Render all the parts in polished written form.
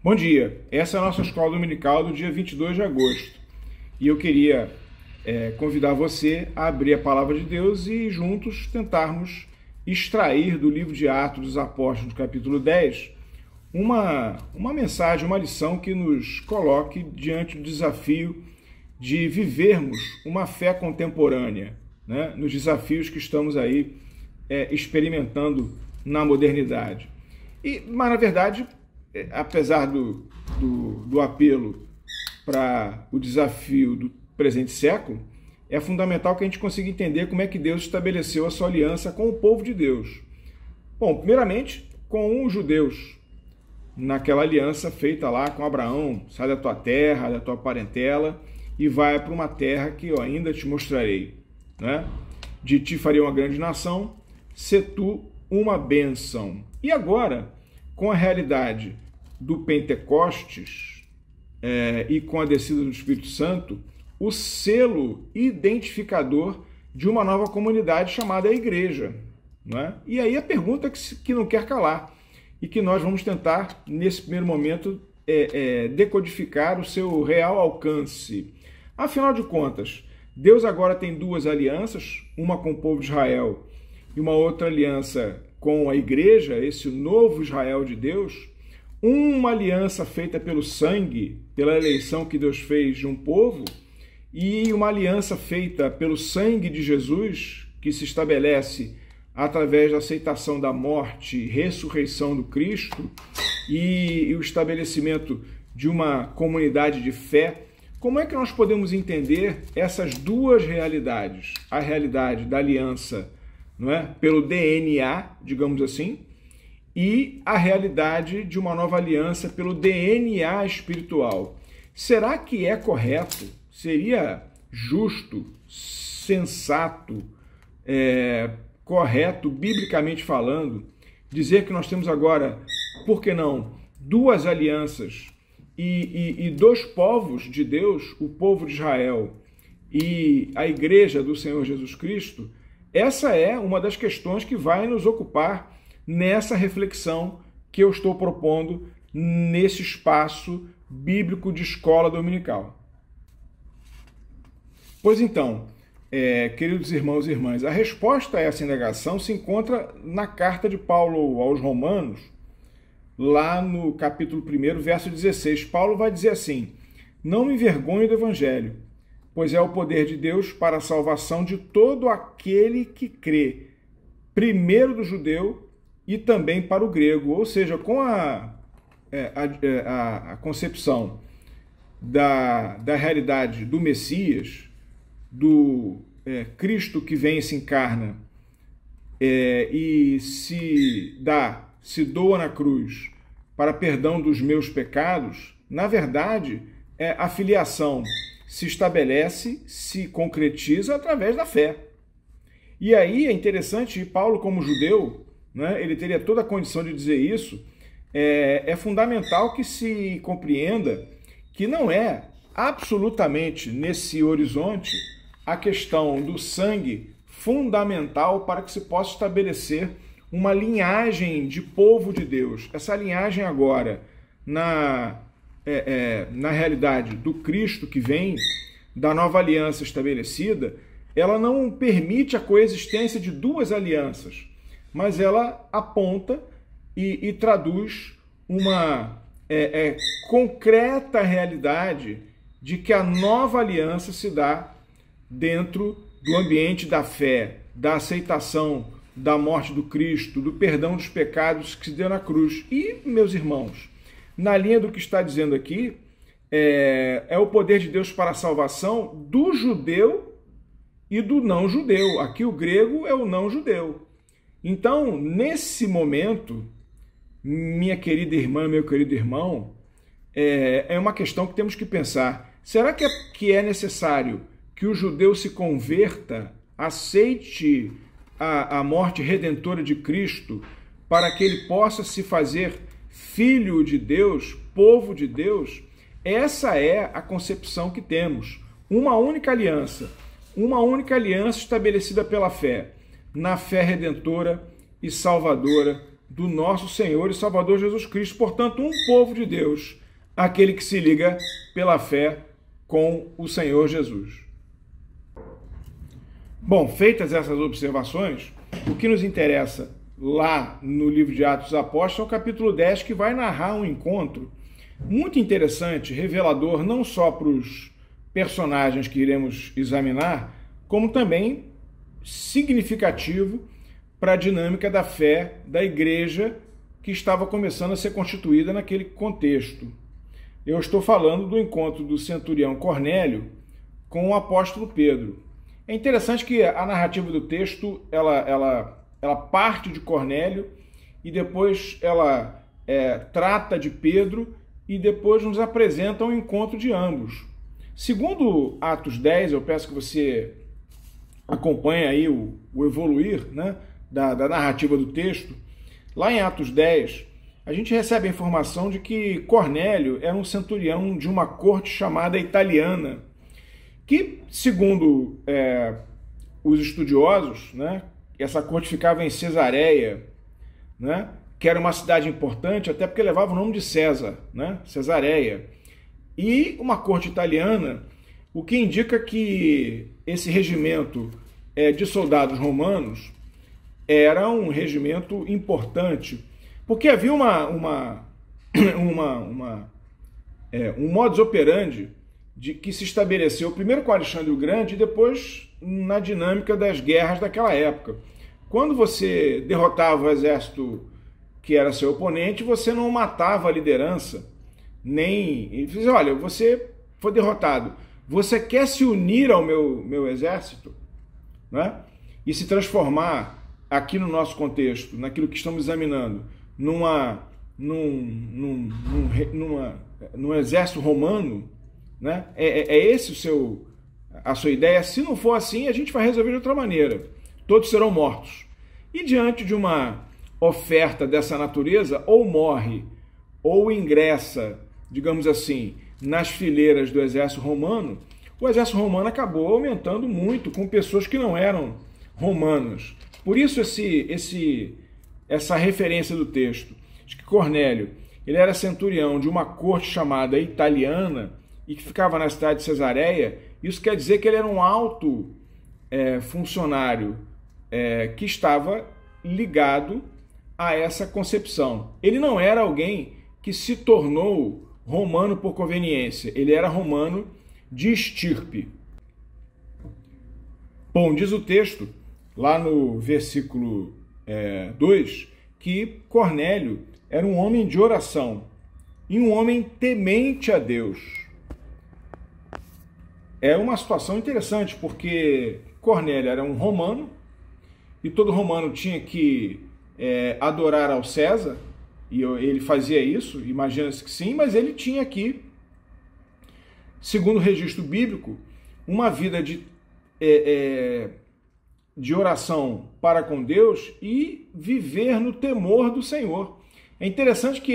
Bom dia, essa é a nossa escola dominical do dia 22 de agosto e eu queria convidar você a abrir a Palavra de Deus e juntos tentarmos extrair do livro de Atos dos Apóstolos, capítulo 10, uma mensagem, uma lição que nos coloque diante do desafio de vivermos uma fé contemporânea, né, nos desafios que estamos aí experimentando na modernidade. Mas, na verdade, apesar do apelo para o desafio do presente século, é fundamental que a gente consiga entender como é que Deus estabeleceu a sua aliança com o povo de Deus. Bom, primeiramente, com os judeus, naquela aliança feita lá com Abraão: sai da tua terra, da tua parentela, e vai para uma terra que eu ainda te mostrarei, né? De ti farei uma grande nação, se tu uma bênção. E agora, com a realidade do Pentecostes e com a descida do Espírito Santo, o selo identificador de uma nova comunidade chamada Igreja, não é? E aí a pergunta que não quer calar e que nós vamos tentar, nesse primeiro momento, decodificar o seu real alcance. Afinal de contas, Deus agora tem duas alianças, uma com o povo de Israel e uma outra aliança com a Igreja, esse novo Israel de Deus, uma aliança feita pelo sangue, pela eleição que Deus fez de um povo, e uma aliança feita pelo sangue de Jesus, que se estabelece através da aceitação da morte e ressurreição do Cristo, e o estabelecimento de uma comunidade de fé. Como é que nós podemos entender essas duas realidades? A realidade da aliança, não é? Pelo DNA, digamos assim, e a realidade de uma nova aliança pelo DNA espiritual. Será que é correto, seria justo, sensato, correto, biblicamente falando, dizer que nós temos agora, por que não, duas alianças e dois povos de Deus, o povo de Israel e a Igreja do Senhor Jesus Cristo? Essa é uma das questões que vai nos ocupar nessa reflexão que eu estou propondo nesse espaço bíblico de escola dominical. Pois então, queridos irmãos e irmãs, a resposta a essa indagação se encontra na carta de Paulo aos Romanos, lá no capítulo 1, verso 16. Paulo vai dizer assim: não me envergonho do evangelho, pois é o poder de Deus para a salvação de todo aquele que crê, primeiro do judeu e também para o grego. Ou seja, com a concepção da realidade do Messias, do Cristo que vem e se encarna e se doa na cruz para perdão dos meus pecados, na verdade, a filiação se estabelece, se concretiza através da fé. E aí é interessante, Paulo, como judeu, né, ele teria toda a condição de dizer isso. É fundamental que se compreenda que não é absolutamente nesse horizonte a questão do sangue fundamental para que se possa estabelecer uma linhagem de povo de Deus. Essa linhagem agora, na realidade do Cristo que vem, da nova aliança estabelecida, ela não permite a coexistência de duas alianças, mas ela aponta e traduz uma concreta realidade de que a nova aliança se dá dentro do ambiente da fé, da aceitação da morte do Cristo, do perdão dos pecados que se deu na cruz. E, meus irmãos, na linha do que está dizendo aqui, é o poder de Deus para a salvação do judeu e do não-judeu. Aqui o grego é o não-judeu. Então, nesse momento, minha querida irmã, meu querido irmão, é uma questão que temos que pensar. Será que é necessário que o judeu se converta, aceite a morte redentora de Cristo, para que ele possa se fazer filho de Deus, povo de Deus? Essa é a concepção que temos. Uma única aliança estabelecida pela fé, na fé redentora e salvadora do nosso Senhor e Salvador Jesus Cristo. Portanto, um povo de Deus, aquele que se liga pela fé com o Senhor Jesus. Bom, feitas essas observações, o que nos interessa lá no livro de Atos dos Apóstolos é o capítulo 10, que vai narrar um encontro muito interessante, revelador não só para os personagens que iremos examinar, como também significativo para a dinâmica da fé da igreja que estava começando a ser constituída naquele contexto. Eu estou falando do encontro do centurião Cornélio com o apóstolo Pedro. É interessante que a narrativa do texto ela parte de Cornélio e depois ela trata de Pedro e depois nos apresenta um encontro de ambos. Segundo Atos 10, eu peço que você acompanhe aí o evoluir, né, da narrativa do texto. Lá em Atos 10, a gente recebe a informação de que Cornélio era um centurião de uma corte chamada italiana, que, segundo os estudiosos, né, essa corte ficava em Cesareia, né, que era uma cidade importante, até porque levava o nome de César, né, Cesareia, e uma corte italiana, o que indica que esse regimento de soldados romanos era um regimento importante, porque havia um modus operandi que se estabeleceu primeiro com Alexandre o Grande e depois na dinâmica das guerras daquela época. Quando você derrotava o exército que era seu oponente, você não matava a liderança, nem... Ele dizia, olha, você foi derrotado, você quer se unir ao meu exército, né? E se transformar aqui no nosso contexto, naquilo que estamos examinando, num exército romano, né? Esse a sua ideia? Se não for assim, a gente vai resolver de outra maneira. Todos serão mortos. E diante de uma oferta dessa natureza, ou morre, ou ingressa, digamos assim, nas fileiras do exército romano, o exército romano acabou aumentando muito com pessoas que não eram romanas. Por isso essa referência do texto, de que Cornélio ele era centurião de uma corte chamada italiana e que ficava na cidade de Cesareia. Isso quer dizer que ele era um alto funcionário que estava ligado a essa concepção. Ele não era alguém que se tornou romano por conveniência, ele era romano de estirpe. Bom, diz o texto, lá no versículo 2, que Cornélio era um homem de oração e um homem temente a Deus. É uma situação interessante, porque Cornélio era um romano, e todo romano tinha que adorar ao César, e ele fazia isso, imagina-se que sim, mas ele tinha aqui, segundo o registro bíblico, uma vida de oração para com Deus e viver no temor do Senhor. É interessante que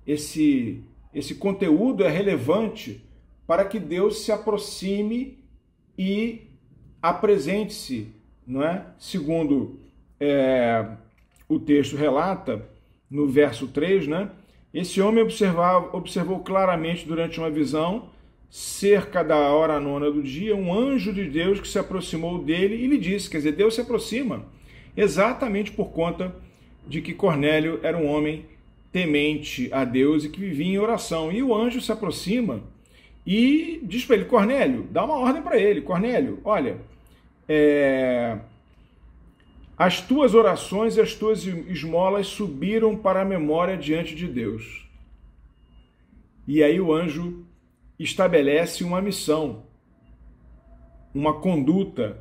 esse conteúdo é relevante para que Deus se aproxime e apresente-se, não é? Segundo o texto relata, no verso 3, né? Esse homem observou claramente durante uma visão, cerca da hora nona do dia, um anjo de Deus que se aproximou dele e lhe disse, quer dizer, Deus se aproxima exatamente por conta de que Cornélio era um homem temente a Deus e que vivia em oração. E o anjo se aproxima e diz para ele, Cornélio, dá uma ordem para ele, Cornélio, olha, as tuas orações e as tuas esmolas subiram para a memória diante de Deus. E aí o anjo estabelece uma missão, uma conduta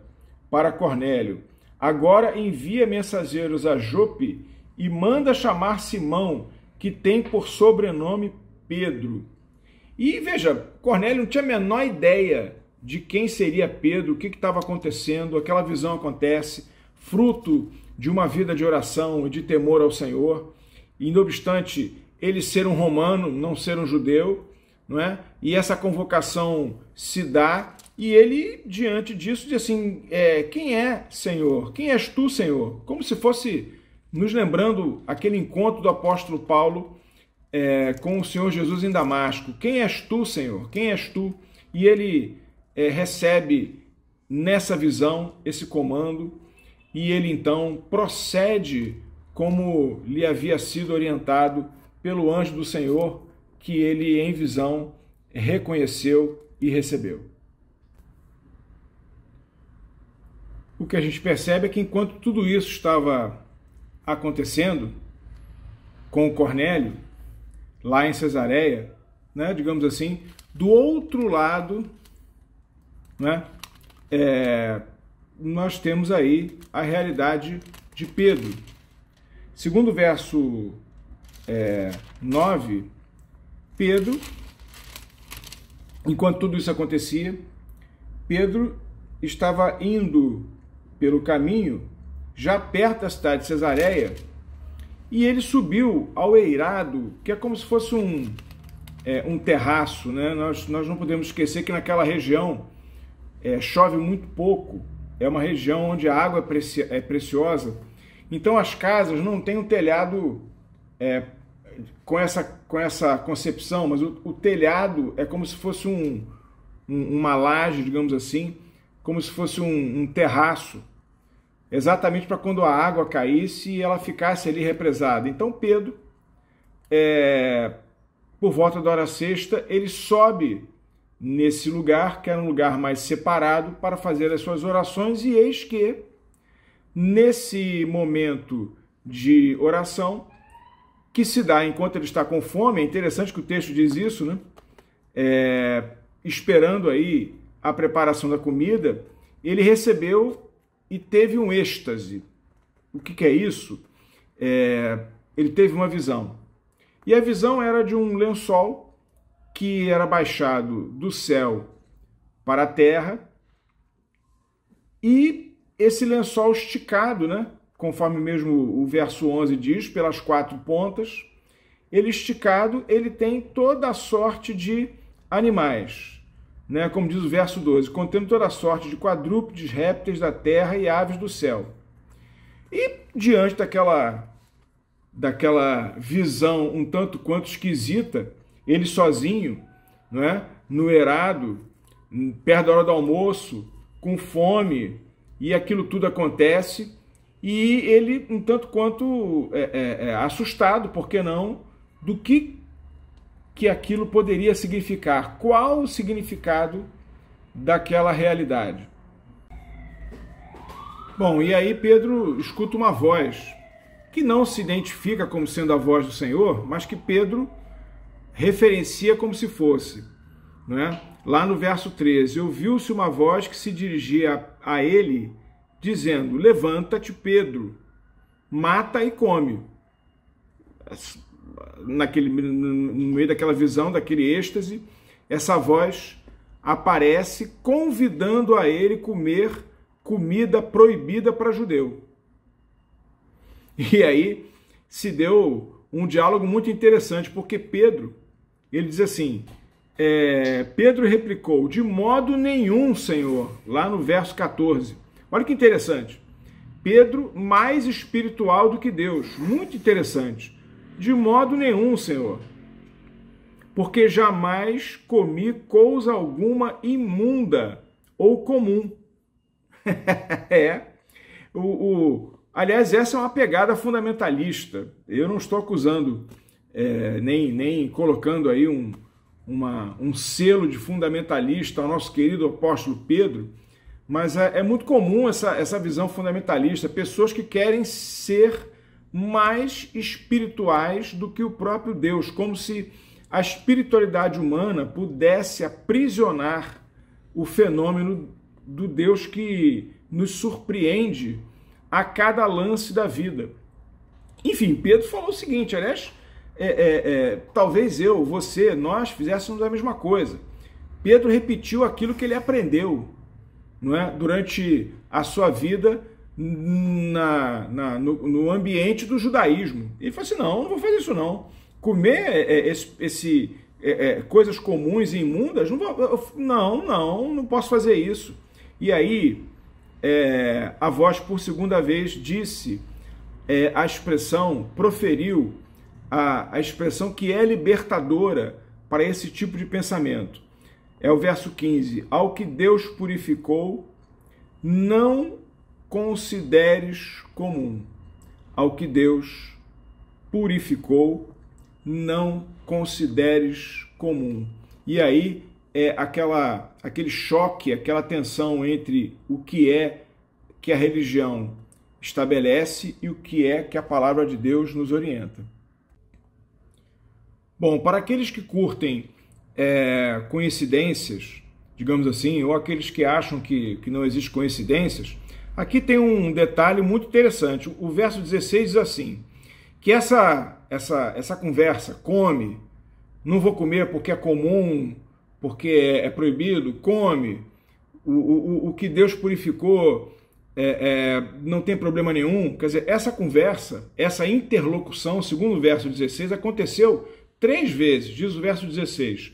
para Cornélio. Agora envia mensageiros a Jope e manda chamar Simão, que tem por sobrenome Pedro. E veja, Cornélio não tinha a menor ideia de quem seria Pedro, o que estava acontecendo. Aquela visão acontece, fruto de uma vida de oração e de temor ao Senhor. E, não obstante ele ser um romano, não ser um judeu, não é? E essa convocação se dá, e ele, diante disso, diz assim, quem é, Senhor? Quem és tu, Senhor? Como se fosse nos lembrando aquele encontro do apóstolo Paulo com o Senhor Jesus em Damasco. Quem és tu, Senhor? Quem és tu? E ele recebe nessa visão esse comando e ele então procede como lhe havia sido orientado pelo anjo do Senhor, que ele em visão reconheceu e recebeu. O que a gente percebe é que enquanto tudo isso estava acontecendo com o Cornélio, lá em Cesareia, né, digamos assim, do outro lado, né, nós temos aí a realidade de Pedro. Segundo o verso 9, Pedro, enquanto tudo isso acontecia, Pedro estava indo pelo caminho, já perto da cidade de Cesareia, e ele subiu ao eirado, que é como se fosse um terraço, né? Nós não podemos esquecer que naquela região chove muito pouco, é uma região onde a água é preciosa, então as casas não têm um telhado com essa concepção, mas o telhado é como se fosse uma laje, digamos assim, como se fosse um terraço, exatamente para quando a água caísse e ela ficasse ali represada. Então Pedro, por volta da hora sexta, ele sobe nesse lugar, que era um lugar mais separado, para fazer as suas orações, e eis que, nesse momento de oração, que se dá enquanto ele está com fome, é interessante que o texto diz isso, né? Esperando aí a preparação da comida, ele recebeu e teve um êxtase. O que é isso? Ele teve uma visão. E a visão era de um lençol que era baixado do céu para a terra, e esse lençol esticado, né? Conforme mesmo o verso 11 diz, pelas 4 pontas, ele esticado, ele tem toda a sorte de animais, né? Como diz o verso 12, contendo toda a sorte de quadrúpedes, répteis da terra e aves do céu. E diante daquela visão um tanto quanto esquisita, ele sozinho, não é? No eirado, perto da hora do almoço, com fome, e aquilo tudo acontece, e ele um tanto quanto assustado, por que não, do que aquilo poderia significar, qual o significado daquela realidade. Bom, e aí Pedro escuta uma voz, que não se identifica como sendo a voz do Senhor, mas que Pedro referencia como se fosse, né? Lá no verso 13, ouviu-se uma voz que se dirigia a ele, dizendo, levanta-te, Pedro, mata e come. No meio daquela visão, daquele êxtase, essa voz aparece convidando a ele comer comida proibida para judeu. E aí se deu um diálogo muito interessante, porque Pedro, ele diz assim, Pedro replicou, de modo nenhum, Senhor, lá no verso 14. Olha que interessante. Pedro mais espiritual do que Deus, muito interessante. De modo nenhum, Senhor, porque jamais comi coisa alguma imunda ou comum. Aliás, essa é uma pegada fundamentalista. Eu não estou acusando, nem colocando aí um selo de fundamentalista ao nosso querido apóstolo Pedro, mas é muito comum essa visão fundamentalista, pessoas que querem ser mais espirituais do que o próprio Deus, como se a espiritualidade humana pudesse aprisionar o fenômeno do Deus que nos surpreende a cada lance da vida. Enfim, Pedro falou o seguinte, aliás, talvez você, nós fizéssemos a mesma coisa. Pedro repetiu aquilo que ele aprendeu, não é? Durante a sua vida no ambiente do judaísmo. Ele falou assim, não vou fazer isso não. Comer coisas comuns e imundas, não posso fazer isso. E aí, a voz por segunda vez disse a expressão, proferiu a expressão que é libertadora para esse tipo de pensamento. É o verso 15. Ao que Deus purificou, não consideres comum. Ao que Deus purificou, não consideres comum. E aí é aquele choque, aquela tensão entre o que é que a religião estabelece e o que é que a palavra de Deus nos orienta. Bom, para aqueles que curtem coincidências, digamos assim, ou aqueles que acham que não existem coincidências, aqui tem um detalhe muito interessante. O verso 16 diz assim, que essa conversa, come, não vou comer porque é comum, porque é proibido, come, o que Deus purificou não tem problema nenhum. Quer dizer, essa conversa, essa interlocução, segundo o verso 16, aconteceu 3 vezes, diz o verso 16.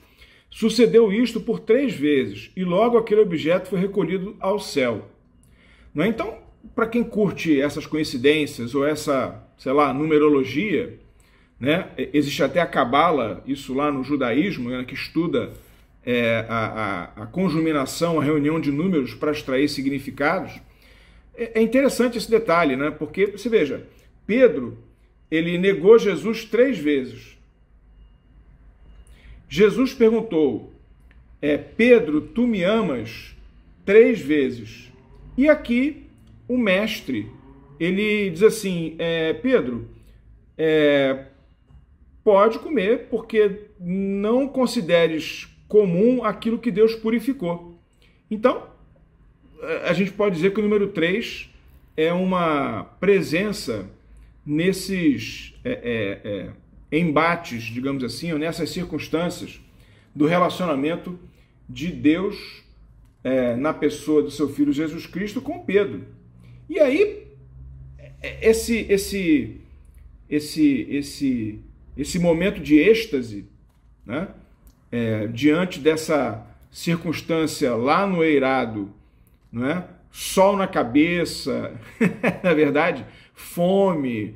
Sucedeu isto por 3 vezes, e logo aquele objeto foi recolhido ao céu. Não é? Então, para quem curte essas coincidências ou essa, sei lá, numerologia, né? Existe até a Cabala, isso lá no judaísmo, né? Que estuda a conjuminação, a reunião de números para extrair significados. É interessante esse detalhe, né? Porque, você veja, Pedro, ele negou Jesus 3 vezes. Jesus perguntou, Pedro, tu me amas? 3 vezes. E aqui o mestre, ele diz assim, Pedro, pode comer, porque não consideres comum aquilo que Deus purificou. Então, a gente pode dizer que o número 3 é uma presença nesses embates, digamos assim, ou nessas circunstâncias do relacionamento de Deus na pessoa do seu Filho Jesus Cristo com Pedro. E aí, esse momento de êxtase, né, diante dessa circunstância lá no eirado, não é? Sol na cabeça, na verdade, fome,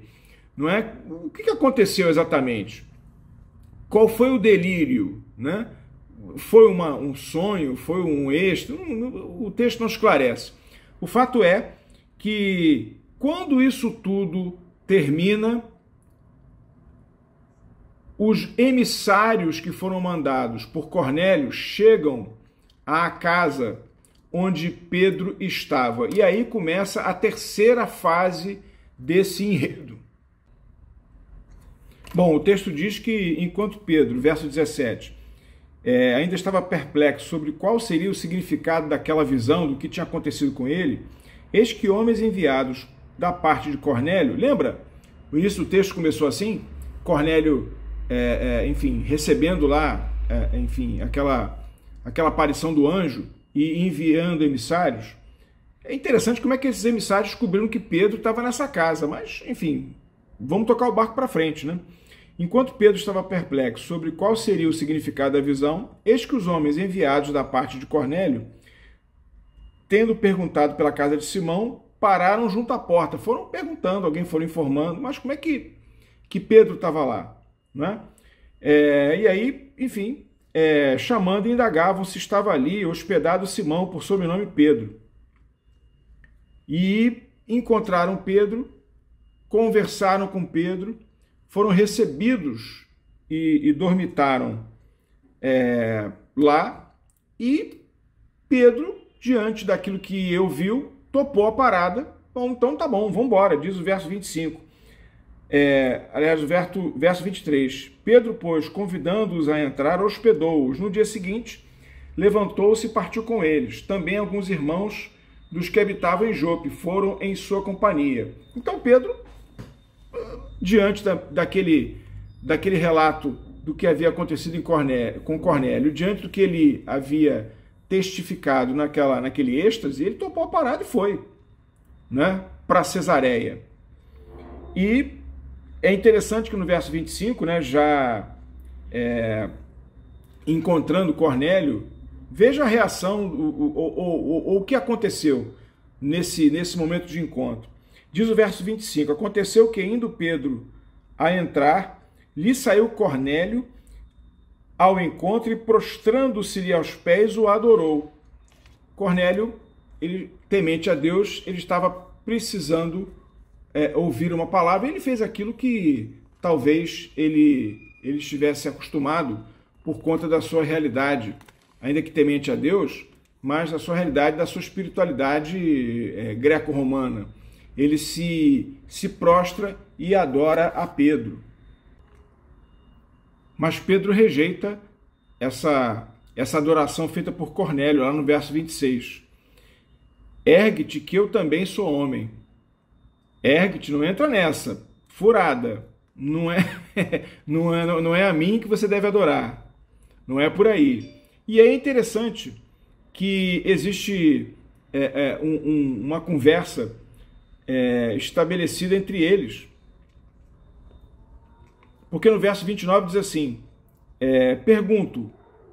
não é? O que aconteceu exatamente? Qual foi o delírio, né? Foi um sonho? Foi um êxtase? O texto não esclarece. O fato é que quando isso tudo termina, os emissários que foram mandados por Cornélio chegam à casa onde Pedro estava. E aí começa a terceira fase desse enredo. Bom, o texto diz que enquanto Pedro, verso 17, ainda estava perplexo sobre qual seria o significado daquela visão, do que tinha acontecido com ele, eis que homens enviados da parte de Cornélio, lembra? O início do texto começou assim, Cornélio, enfim, recebendo lá, enfim, aquela aparição do anjo e enviando emissários. É interessante como é que esses emissários descobriram que Pedro estava nessa casa, mas, enfim, vamos tocar o barco para frente, né? Enquanto Pedro estava perplexo sobre qual seria o significado da visão, eis que os homens enviados da parte de Cornélio, tendo perguntado pela casa de Simão, pararam junto à porta. Foram perguntando, alguém foram informando, mas como é que Pedro estava lá? Né? E aí, enfim, chamando, indagavam se estava ali hospedado Simão, por sobrenome Pedro. E encontraram Pedro, conversaram com Pedro, foram recebidos e dormitaram lá, e Pedro, diante daquilo que eu viu, topou a parada. Bom, então tá bom, vamos embora, diz o verso 25. Aliás, o verso 23. Pedro, pois, convidando-os a entrar, hospedou-os. No dia seguinte, levantou-se e partiu com eles. Também alguns irmãos dos que habitavam em Jope foram em sua companhia. Então Pedro, diante daquele relato do que havia acontecido com Cornélio, diante do que ele havia testificado naquele êxtase, ele topou a parada e foi, né, para Cesareia. E é interessante que no verso 25, né, já encontrando Cornélio, veja a reação, o que aconteceu nesse momento de encontro. Diz o verso 25: aconteceu que, indo Pedro a entrar, lhe saiu Cornélio ao encontro e, prostrando-se-lhe aos pés, o adorou. Cornélio, ele, temente a Deus, ele estava precisando ouvir uma palavra, e ele fez aquilo que talvez ele estivesse acostumado por conta da sua realidade, ainda que temente a Deus, mas da sua realidade, da sua espiritualidade greco-romana. Ele se prostra e adora a Pedro. Mas Pedro rejeita essa adoração feita por Cornélio, lá no verso 26. Ergue-te, que eu também sou homem. Ergue-te, não entra nessa. Furada. Não é a mim que você deve adorar. Não é por aí. E é interessante que existe uma conversa estabelecida entre eles. Porque no verso 29 diz assim: pergunto,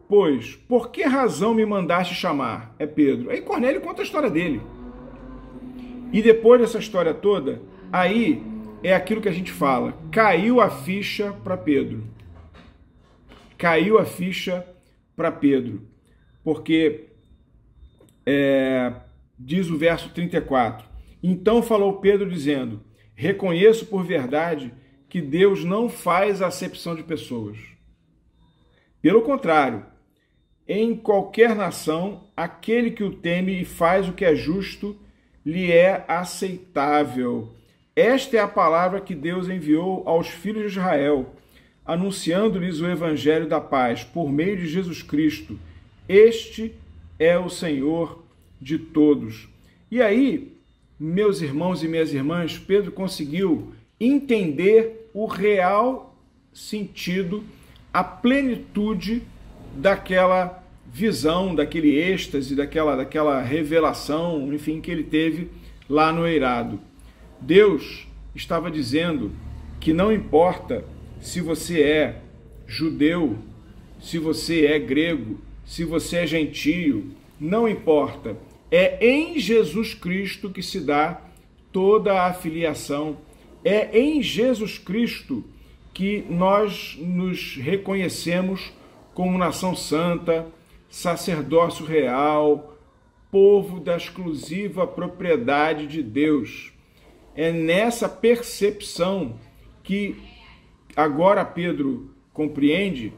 pois, por que razão me mandaste chamar? É Pedro. Aí Cornélio conta a história dele. E depois dessa história toda, aí é aquilo que a gente fala: caiu a ficha para Pedro. Caiu a ficha para Pedro. Porque, diz o verso 34, então falou Pedro dizendo: reconheço por verdade que Deus não faz acepção de pessoas. Pelo contrário, em qualquer nação, aquele que o teme e faz o que é justo, lhe é aceitável. Esta é a palavra que Deus enviou aos filhos de Israel, anunciando-lhes o evangelho da paz, por meio de Jesus Cristo. Este é o Senhor de todos. E aí, meus irmãos e minhas irmãs, Pedro conseguiu entender o real sentido, a plenitude daquela visão, daquele êxtase, daquela revelação, enfim, que ele teve lá no eirado. Deus estava dizendo que não importa se você é judeu, se você é grego, se você é gentio, não importa. É em Jesus Cristo que se dá toda a filiação. É em Jesus Cristo que nós nos reconhecemos como nação santa, sacerdócio real, povo da exclusiva propriedade de Deus. É nessa percepção que agora Pedro compreende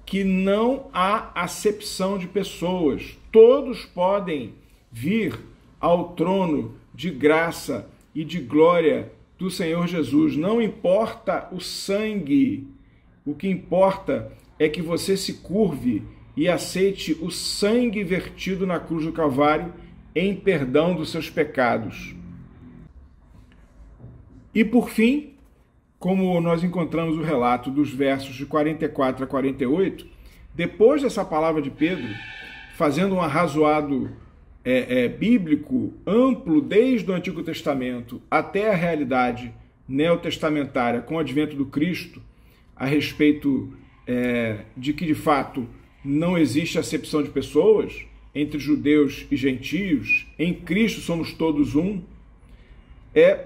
que não há acepção de pessoas. Todos podem vir ao trono de graça e de glória do Senhor Jesus. Não importa o sangue, o que importa é que você se curve e aceite o sangue vertido na cruz do Calvário em perdão dos seus pecados. E por fim, como nós encontramos o relato dos versos de 44 a 48, depois dessa palavra de Pedro, fazendo um arrazoado bíblico amplo desde o Antigo Testamento até a realidade neotestamentária com o advento do Cristo, a respeito de que de fato não existe acepção de pessoas entre judeus e gentios, em Cristo somos todos um,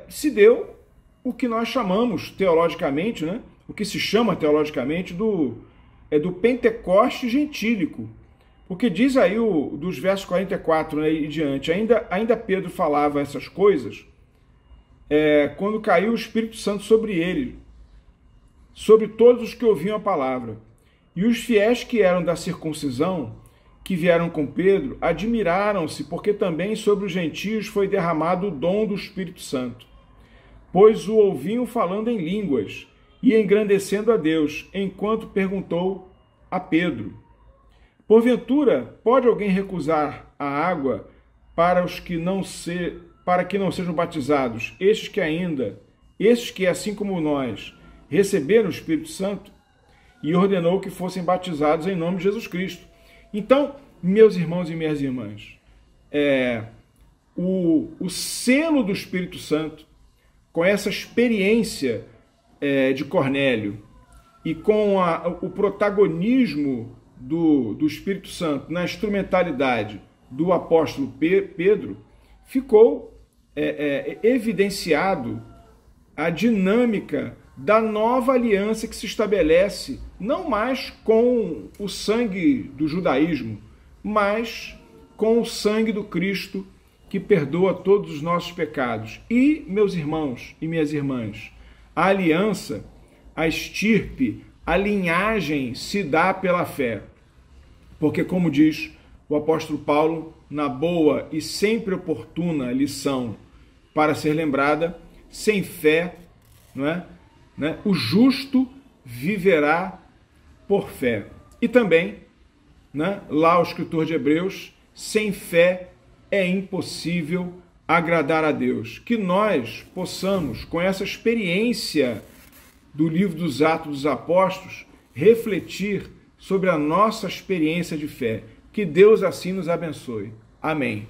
se deu o que nós chamamos teologicamente, né? O que se chama teologicamente do Pentecoste gentílico. Porque diz aí dos versos 44, né, e diante, ainda Pedro falava essas coisas quando caiu o Espírito Santo sobre ele, sobre todos os que ouviam a palavra. E os fiéis que eram da circuncisão, que vieram com Pedro, admiraram-se, porque também sobre os gentios foi derramado o dom do Espírito Santo. Pois o ouviam falando em línguas e engrandecendo a Deus, enquanto perguntou a Pedro: porventura, pode alguém recusar a água para que não sejam batizados, estes que, assim como nós, receberam o Espírito Santo? E ordenou que fossem batizados em nome de Jesus Cristo. Então, meus irmãos e minhas irmãs, o selo do Espírito Santo, com essa experiência de Cornélio e com o protagonismo do Espírito Santo na instrumentalidade do apóstolo Pedro, ficou evidenciado a dinâmica da nova aliança que se estabelece, não mais com o sangue do judaísmo, mas com o sangue do Cristo, que perdoa todos os nossos pecados. E, meus irmãos e minhas irmãs, a aliança, a estirpe, a linhagem se dá pela fé. Porque, como diz o apóstolo Paulo, na boa e sempre oportuna lição para ser lembrada, sem fé, não é? O justo viverá por fé. E também, lá o escritor de Hebreus, sem fé é impossível agradar a Deus. Que nós possamos, com essa experiência do livro dos Atos dos Apóstolos, refletir sobre a nossa experiência de fé. Que Deus assim nos abençoe. Amém.